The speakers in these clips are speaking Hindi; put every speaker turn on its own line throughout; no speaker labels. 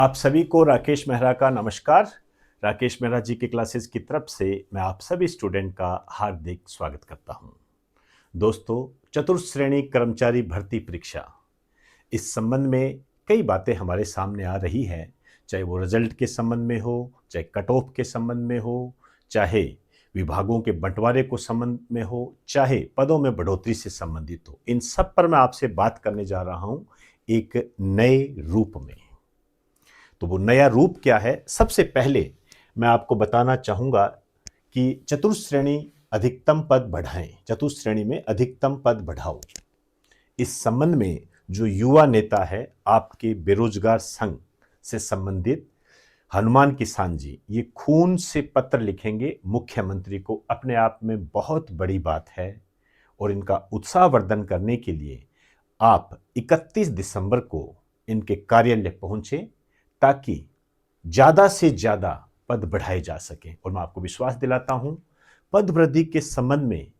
आप सभी को राकेश मेहरा का नमस्कार। राकेश मेहरा जी की क्लासेस की तरफ से मैं आप सभी स्टूडेंट का हार्दिक स्वागत करता हूं। दोस्तों, चतुर्थ श्रेणी कर्मचारी भर्ती परीक्षा, इस संबंध में कई बातें हमारे सामने आ रही हैं, चाहे वो रिजल्ट के संबंध में हो, चाहे कट ऑफ के संबंध में हो, चाहे विभागों के बंटवारे को संबंध में हो, चाहे पदों में बढ़ोतरी से संबंधित हो। इन सब पर मैं आपसे बात करने जा रहा हूं एक नए रूप में। तो वो नया रूप क्या है? सबसे पहले मैं आपको बताना चाहूंगा कि चतुर्थ श्रेणी अधिकतम पद बढ़ाएं, चतुर्थ श्रेणी में अधिकतम पद बढ़ाओ। इस संबंध में जो युवा नेता है आपके बेरोजगार संघ से संबंधित हनुमान किसान जी, ये खून से पत्र लिखेंगे मुख्यमंत्री को, अपने आप में बहुत बड़ी बात है। और इनका उत्साहवर्धन करने के लिए आप 31 दिसंबर को इनके कार्यालय पहुंचे ताकि ज्यादा से ज्यादा पद बढ़ाए जा सके। और मैं आपको विश्वास दिलाता हूं, पद वृद्धि के संबंध में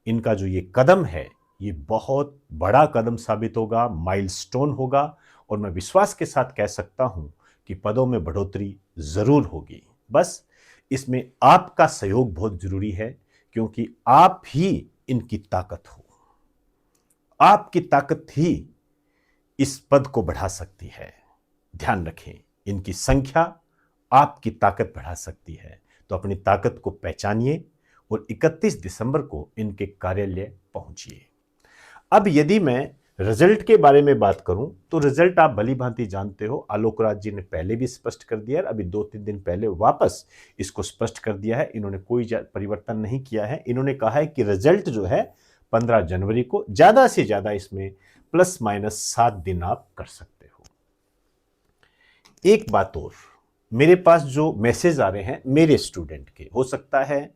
इनका जो ये कदम है, ये बहुत बड़ा कदम साबित होगा, माइलस्टोन होगा। और मैं विश्वास के साथ कह सकता हूं कि पदों में बढ़ोतरी जरूर होगी। बस इसमें आपका सहयोग बहुत जरूरी है, क्योंकि आप ही इनकी ताकत हो। आपकी ताकत ही इस पद को बढ़ा सकती है। ध्यान रखें, इनकी संख्या आपकी ताकत बढ़ा सकती है। तो अपनी ताकत को पहचानिए और 31 दिसंबर को इनके कार्यालय पहुंचिए। अब यदि मैं रिजल्ट के बारे में बात करूं तो रिजल्ट आप भली भांति जानते हो, आलोक राज जी ने पहले भी स्पष्ट कर दिया है, अभी 2-3 दिन पहले वापस इसको स्पष्ट कर दिया है। इन्होंने कोई परिवर्तन नहीं किया है। इन्होंने कहा है कि रिजल्ट जो है 15 जनवरी को, ज्यादा से ज्यादा इसमें प्लस माइनस 7 दिन आप कर सकते हो। एक बात और, मेरे पास जो मैसेज आ रहे हैं मेरे स्टूडेंट के, हो सकता है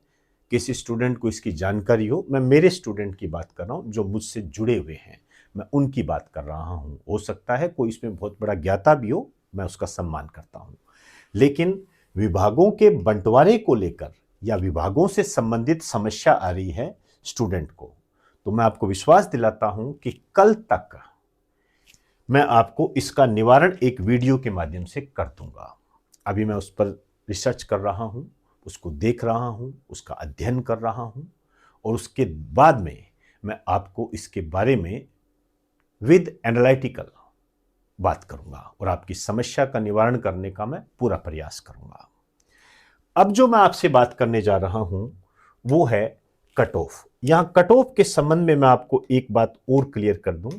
किसी स्टूडेंट को इसकी जानकारी हो, मैं मेरे स्टूडेंट की बात कर रहा हूं जो मुझसे जुड़े हुए हैं, मैं उनकी बात कर रहा हूं। हो सकता है कोई इसमें बहुत बड़ा ज्ञाता भी हो, मैं उसका सम्मान करता हूं। लेकिन विभागों के बंटवारे को लेकर या विभागों से संबंधित समस्या आ रही है स्टूडेंट को, तो मैं आपको विश्वास दिलाता हूं कि कल तक मैं आपको इसका निवारण एक वीडियो के माध्यम से कर दूंगा। अभी मैं उस पर रिसर्च कर रहा हूं, उसको देख रहा हूं, उसका अध्ययन कर रहा हूं, और उसके बाद में मैं आपको इसके बारे में विद एनालिटिकल बात करूंगा और आपकी समस्या का निवारण करने का मैं पूरा प्रयास करूंगा। अब जो मैं आपसे बात करने जा रहा हूं वो है कट ऑफ। यहां कट ऑफ के संबंध में मैं आपको एक बात और क्लियर कर दूं।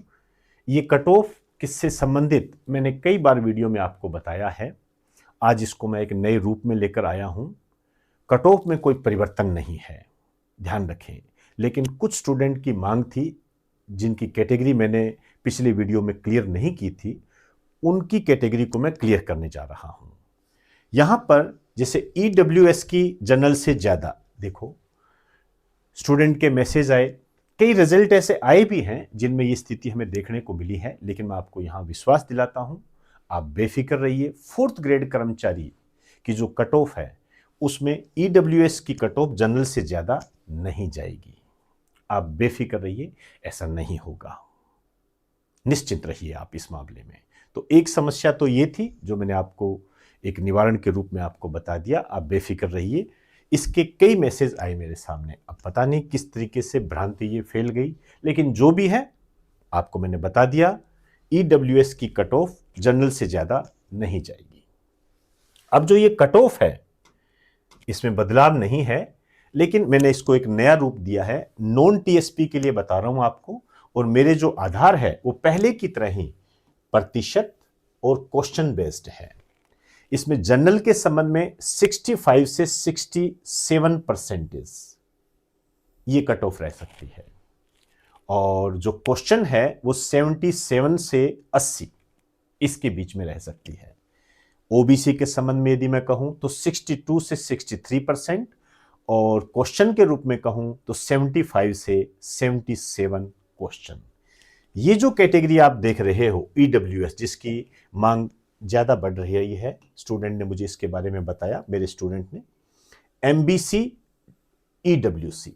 ये कट ऑफ किससे संबंधित मैंने कई बार वीडियो में आपको बताया है, आज इसको मैं एक नए रूप में लेकर आया हूं। कट ऑफ में कोई परिवर्तन नहीं है, ध्यान रखें। लेकिन कुछ स्टूडेंट की मांग थी, जिनकी कैटेगरी मैंने पिछले वीडियो में क्लियर नहीं की थी, उनकी कैटेगरी को मैं क्लियर करने जा रहा हूं। यहां पर जैसे ईडब्ल्यूएस की जनरल से ज्यादा, देखो स्टूडेंट के मैसेज आए, कई रिजल्ट ऐसे आए भी हैं जिनमें ये स्थिति हमें देखने को मिली है। लेकिन मैं आपको यहां विश्वास दिलाता हूं, आप बेफिक्र रहिए। 4th ग्रेड कर्मचारी की जो कट ऑफ है उसमें ईडब्ल्यूएस की कट ऑफ जनरल से ज्यादा नहीं जाएगी। आप बेफिक्र रहिए, ऐसा नहीं होगा, निश्चिंत रहिए आप इस मामले में। तो एक समस्या तो ये थी जो मैंने आपको एक निवारण के रूप में आपको बता दिया, आप बेफिक्र रहिए। इसके कई मैसेज आए मेरे सामने, अब पता नहीं किस तरीके से भ्रांति ये फैल गई, लेकिन जो भी है आपको मैंने बता दिया, ईडब्ल्यूएस की कट ऑफ जनरल से ज्यादा नहीं जाएगी। अब जो ये कट ऑफ है इसमें बदलाव नहीं है, लेकिन मैंने इसको एक नया रूप दिया है। नॉन टीएसपी के लिए बता रहा हूं आपको, और मेरे जो आधार है वो पहले की तरह ही प्रतिशत और क्वेश्चन बेस्ड है। इसमें जनरल के संबंध में 65 से 67% ये कट ऑफ रह सकती है, और जो क्वेश्चन है वो 77 से 80 इसके बीच में रह सकती है। ओबीसी के संबंध में यदि मैं कहूं तो 62 से 63%, और क्वेश्चन के रूप में कहूं तो 75 से 77 क्वेश्चन। ये जो कैटेगरी आप देख रहे हो ईडब्ल्यूएस, जिसकी मांग ज्यादा बढ़ रही है, स्टूडेंट ने मुझे इसके बारे में बताया, मेरे स्टूडेंट ने, एमबीसी ईडब्ल्यूसी,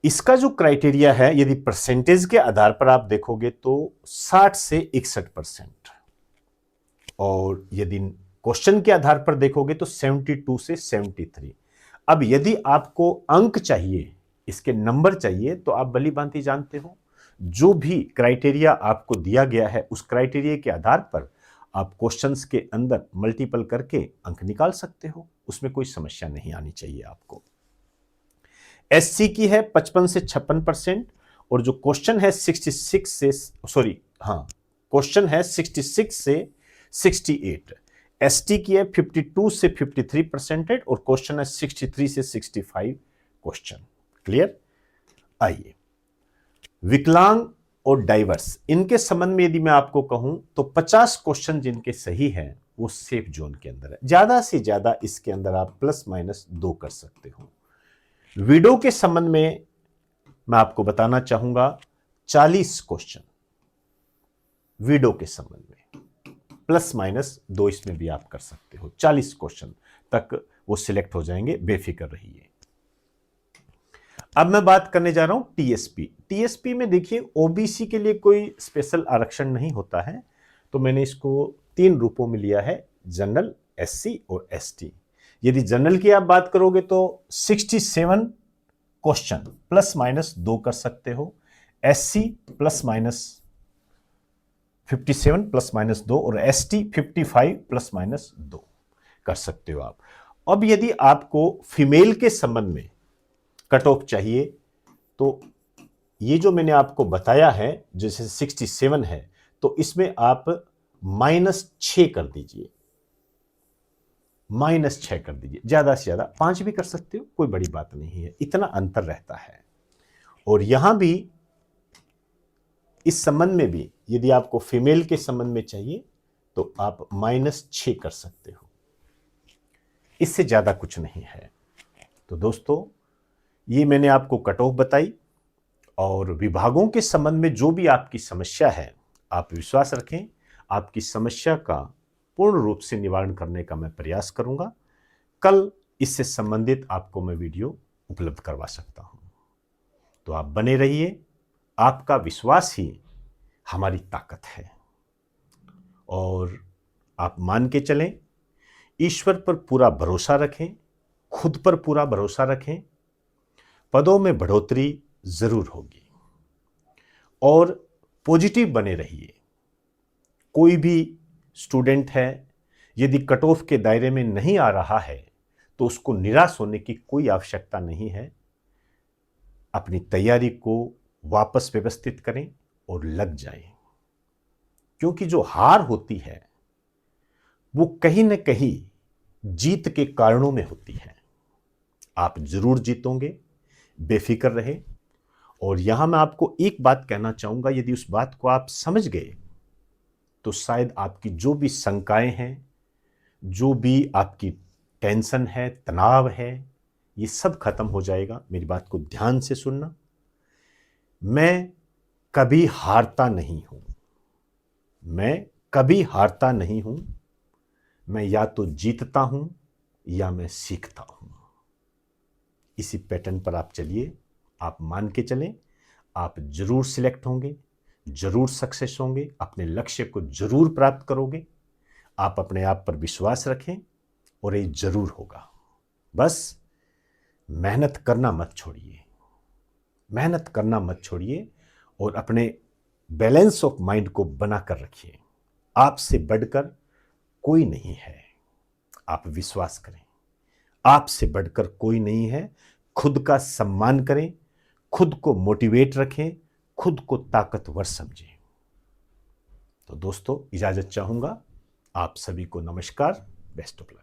इसका जो क्राइटेरिया है यदि परसेंटेज के आधार पर आप देखोगे तो 60 से 61%। और यदि क्वेश्चन के आधार पर देखोगे तो 72 से 73। अब यदि आपको अंक चाहिए, इसके नंबर चाहिए, तो आप भली भांति जानते हो जो भी क्राइटेरिया आपको दिया गया है उस क्राइटेरिया के आधार पर आप क्वेश्चंस के अंदर मल्टीपल करके अंक निकाल सकते हो, उसमें कोई समस्या नहीं आनी चाहिए आपको। एससी की है 55 से 56% और जो क्वेश्चन है 66 से क्वेश्चन है 66 से 68। एसटी की है 52 से 53% और क्वेश्चन है 63 से 65 क्वेश्चन। क्लियर? आइए, विकलांग और डाइवर्स, इनके संबंध में यदि मैं आपको कहूं तो 50 क्वेश्चन जिनके सही हैं वो सेफ जोन के अंदर है। ज्यादा से ज्यादा इसके अंदर आप प्लस माइनस 2 कर सकते हो। विडो के संबंध में मैं आपको बताना चाहूंगा 40 क्वेश्चन विडो के संबंध में, प्लस माइनस 2 इसमें भी आप कर सकते हो। 40 क्वेश्चन तक वो सिलेक्ट हो जाएंगे, बेफिक्र रहिए। अब मैं बात करने जा रहा हूं टीएसपी। टीएसपी में देखिए ओबीसी के लिए कोई स्पेशल आरक्षण नहीं होता है, तो मैंने इसको 3 रूपों में लिया है, जनरल, एससी और एसटी। यदि जनरल की आप बात करोगे तो 67 क्वेश्चन प्लस माइनस 2 कर सकते हो, SC plus minus 57 plus minus 2 और एसटी 55 प्लस माइनस 2 कर सकते हो आप। अब यदि आपको फीमेल के संबंध में कट ऑफ चाहिए तो ये जो मैंने आपको बताया है, जैसे 67 है तो इसमें आप -6 कर दीजिए, -6 कर दीजिए। ज्यादा से ज्यादा 5 भी कर सकते हो, कोई बड़ी बात नहीं है, इतना अंतर रहता है। और यहां भी इस संबंध में भी यदि आपको फीमेल के संबंध में चाहिए तो आप -6 कर सकते हो, इससे ज्यादा कुछ नहीं है। तो दोस्तों, ये मैंने आपको कट ऑफ बताई और विभागों के संबंध में जो भी आपकी समस्या है, आप विश्वास रखें, आपकी समस्या का पूर्ण रूप से निवारण करने का मैं प्रयास करूंगा। कल इससे संबंधित आपको मैं वीडियो उपलब्ध करवा सकता हूं। तो आप बने रहिए, आपका विश्वास ही हमारी ताकत है। और आप मान के चलें, ईश्वर पर पूरा भरोसा रखें, खुद पर पूरा भरोसा रखें, पदों में बढ़ोतरी जरूर होगी। और पॉजिटिव बने रहिए। कोई भी स्टूडेंट है यदि कट ऑफ के दायरे में नहीं आ रहा है तो उसको निराश होने की कोई आवश्यकता नहीं है। अपनी तैयारी को वापस व्यवस्थित करें और लग जाएं, क्योंकि जो हार होती है वो कहीं न कहीं जीत के कारणों में होती है। आप जरूर जीतोगे, बेफिक्र रहे। और यहां मैं आपको एक बात कहना चाहूंगा, यदि उस बात को आप समझ गए तो शायद आपकी जो भी शंकाएं हैं, जो भी आपकी टेंशन है, तनाव है, ये सब खत्म हो जाएगा। मेरी बात को ध्यान से सुनना। मैं कभी हारता नहीं हूं, मैं कभी हारता नहीं हूं, मैं या तो जीतता हूं या मैं सीखता हूं। इसी पैटर्न पर आप चलिए, आप मान के चलें, आप जरूर सिलेक्ट होंगे, जरूर सक्सेस होंगे, अपने लक्ष्य को जरूर प्राप्त करोगे। आप अपने आप पर विश्वास रखें और ये जरूर होगा। बस मेहनत करना मत छोड़िए, मेहनत करना मत छोड़िए और अपने बैलेंस ऑफ माइंड को बनाकर रखिए। आपसे बढ़कर कोई नहीं है, आप विश्वास करें, आपसे बढ़कर कोई नहीं है। खुद का सम्मान करें, खुद को मोटिवेट रखें, खुद को ताकतवर समझें। तो दोस्तों, इजाजत चाहूंगा। आप सभी को नमस्कार, बेस्ट ऑफ लक।